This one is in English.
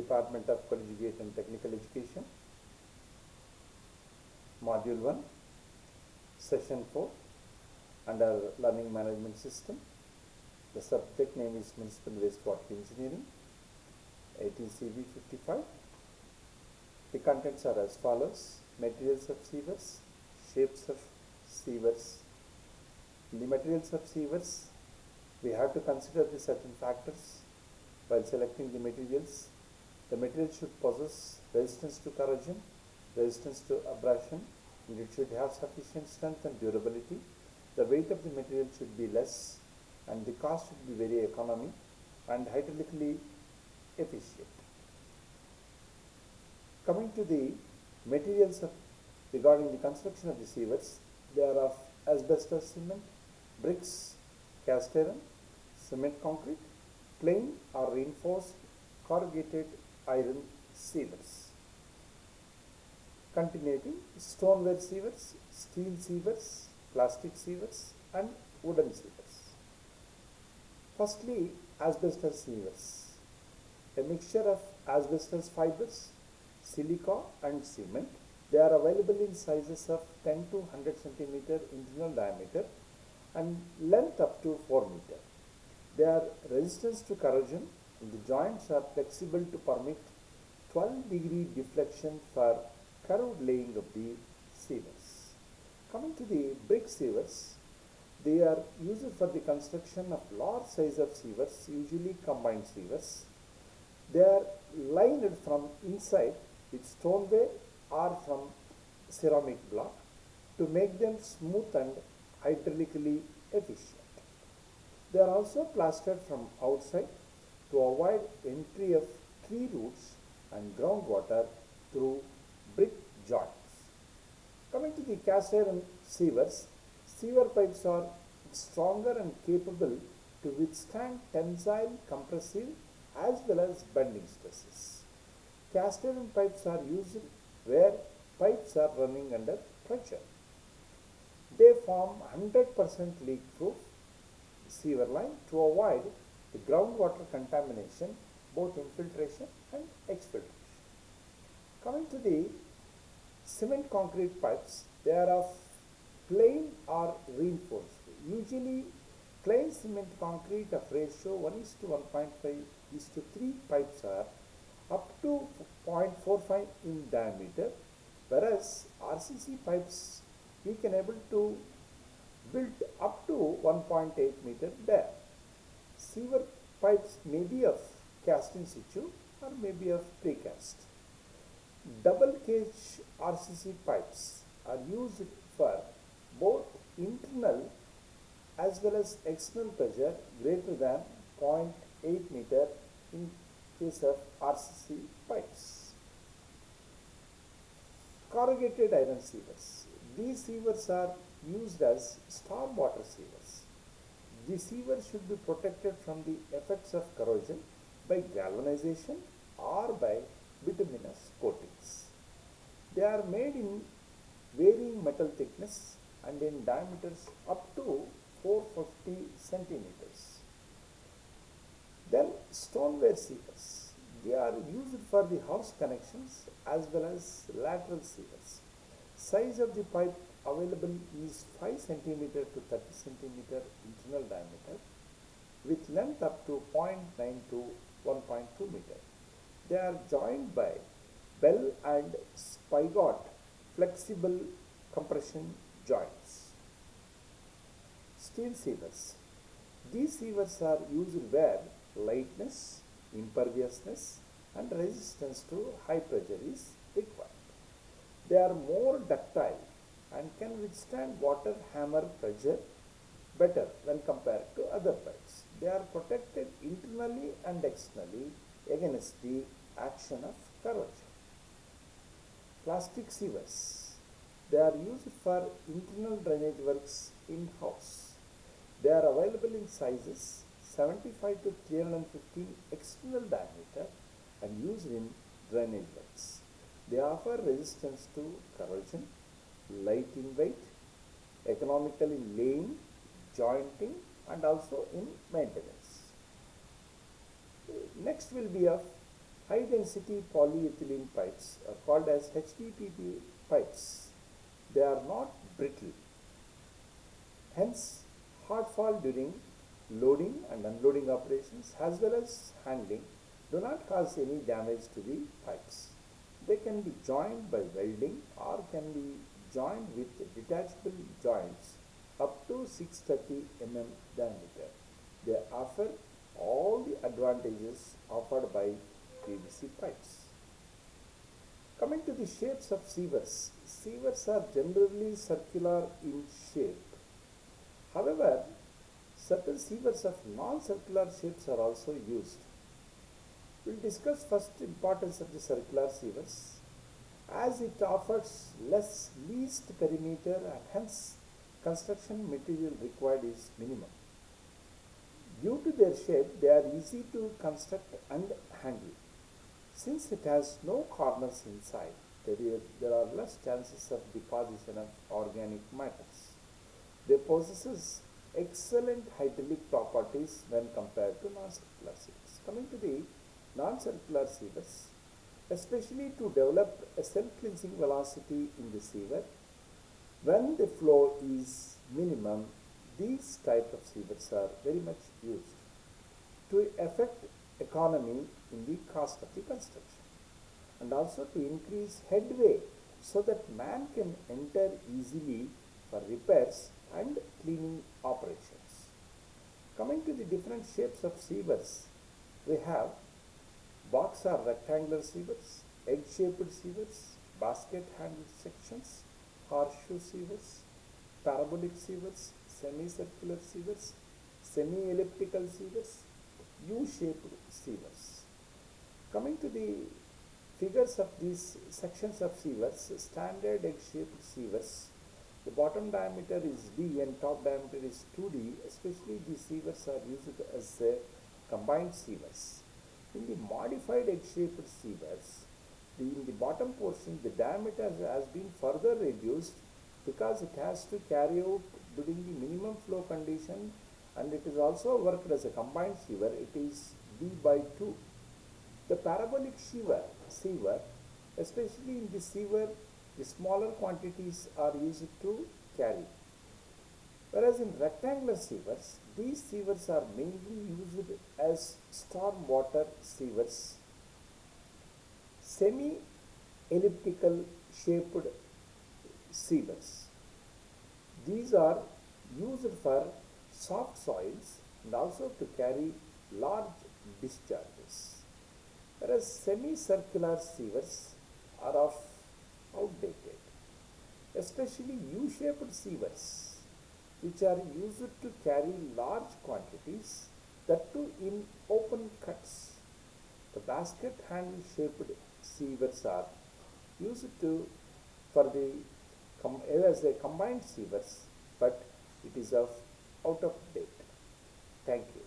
Department of Collegiate and Technical Education, Module 1, Session 4, under Learning Management System. The subject name is Municipal Wastewater Engineering, 18 CV 55. The contents are as follows: materials of sewers, shapes of sewers. In the materials of sewers, we have to consider the certain factors while selecting the materials. The material should possess resistance to corrosion, resistance to abrasion, and it should have sufficient strength and durability. The weight of the material should be less, and the cost should be very economic and hydraulically efficient. Coming to the materials regarding the construction of the sewers, they are of asbestos cement, bricks, cast iron, cement concrete, plain or reinforced corrugated iron sewers. Continuing, stoneware sewers, steel sewers, plastic sewers, and wooden sewers. Firstly, asbestos sewers. A mixture of asbestos fibers, silica and cement. They are available in sizes of 10 to 100 cm internal diameter and length up to 4 meter. They are resistant to corrosion, and the joints are flexible to permit 12-degree deflection for curved laying of the sewers. Coming to the brick sewers, they are used for the construction of large size of sewers, usually combined sewers. They are lined from inside with stoneware or from ceramic block to make them smooth and hydraulically efficient. They are also plastered from outside to avoid entry of tree roots and groundwater through brick joints. Coming to the cast iron sewers, sewer pipes are stronger and capable to withstand tensile, compressive as well as bending stresses. Cast iron pipes are used where pipes are running under pressure. They form 100% leak-proof sewer line to avoid the groundwater contamination, both infiltration and exfiltration. Coming to the cement concrete pipes, they are of plain or reinforced. Usually, plain cement concrete of ratio 1:1.5:3 pipes are up to 0.45 in diameter, whereas RCC pipes we can able to build up to 1.8 meter there. Sewer pipes may be of cast in situ or may be of precast. Double cage RCC pipes are used for both internal as well as external pressure greater than 0.8 meter in case of RCC pipes. Corrugated iron sewers. These sewers are used as storm water sewers. The sewers should be protected from the effects of corrosion by galvanization or by bituminous coatings. They are made in varying metal thickness and in diameters up to 450 centimeters. Then stoneware sewers. They are used for the house connections as well as lateral sewers. Size of the pipe available is 5 cm to 30 cm internal diameter with length up to 0.9 to 1.2 meter. They are joined by bell and spigot flexible compression joints. Steel sewers. These sewers are used where lightness, imperviousness and resistance to high pressure is required. They are more ductile and can withstand water hammer pressure better when compared to other pipes. They are protected internally and externally against the action of corrosion. Plastic sewers. They are used for internal drainage works in-house. They are available in sizes 75 to 315 external diameter and used in drainage works. They offer resistance to corrosion, light in weight, economical in laying, jointing and also in maintenance. Next will be of High density polyethylene pipes are called as HDPE pipes. They are not brittle. Hence, hard fall during loading and unloading operations as well as handling do not cause any damage to the pipes. They can be joined by welding or can be joined with detachable joints up to 630 mm diameter. They offer all the advantages offered by PVC pipes. Coming to the shapes of sievers. Sievers are generally circular in shape. However, certain sievers of non-circular shapes are also used. We will discuss first importance of the circular sievers as it offers least perimeter and hence construction material required is minimum. Due to their shape, they are easy to construct and handle. Since it has no corners inside, there are less chances of deposition of organic matters. They possess excellent hydraulic properties when compared to non-circular sievers. Coming to the non-circular sievers, especially to develop a self-cleansing velocity in the sieve, when the flow is minimum, these type of sievers are very much used to affect economy in the cost of the construction and also to increase headway so that man can enter easily for repairs and cleaning operations. Coming to the different shapes of sievers, we have box or rectangular sievers, egg-shaped sievers, basket-handled sections, horseshoe sievers, parabolic sievers, semicircular sievers, semi-elliptical sievers, U-shaped sievers. Coming to the figures of these sections of sievers, standard egg-shaped sievers, the bottom diameter is D and top diameter is 2D, especially these sievers are used as combined sievers. In the modified egg-shaped sievers, in the bottom portion, the diameter has been further reduced because it has to carry out during the minimum flow condition and it is also worked as a combined siever. It is D by 2. The parabolic siever, especially in the siever, the smaller quantities are used to carry. Whereas in rectangular sievers, these sievers are mainly used as storm water sievers, semi-elliptical shaped sievers. These are used for soft soils and also to carry large discharges. Whereas semicircular sievers are of outdated, especially U-shaped sievers which are used to carry large quantities, that too in open cuts. The basket handle shaped sievers are used to for the as a combined sievers, but it is of out of date. Thank you.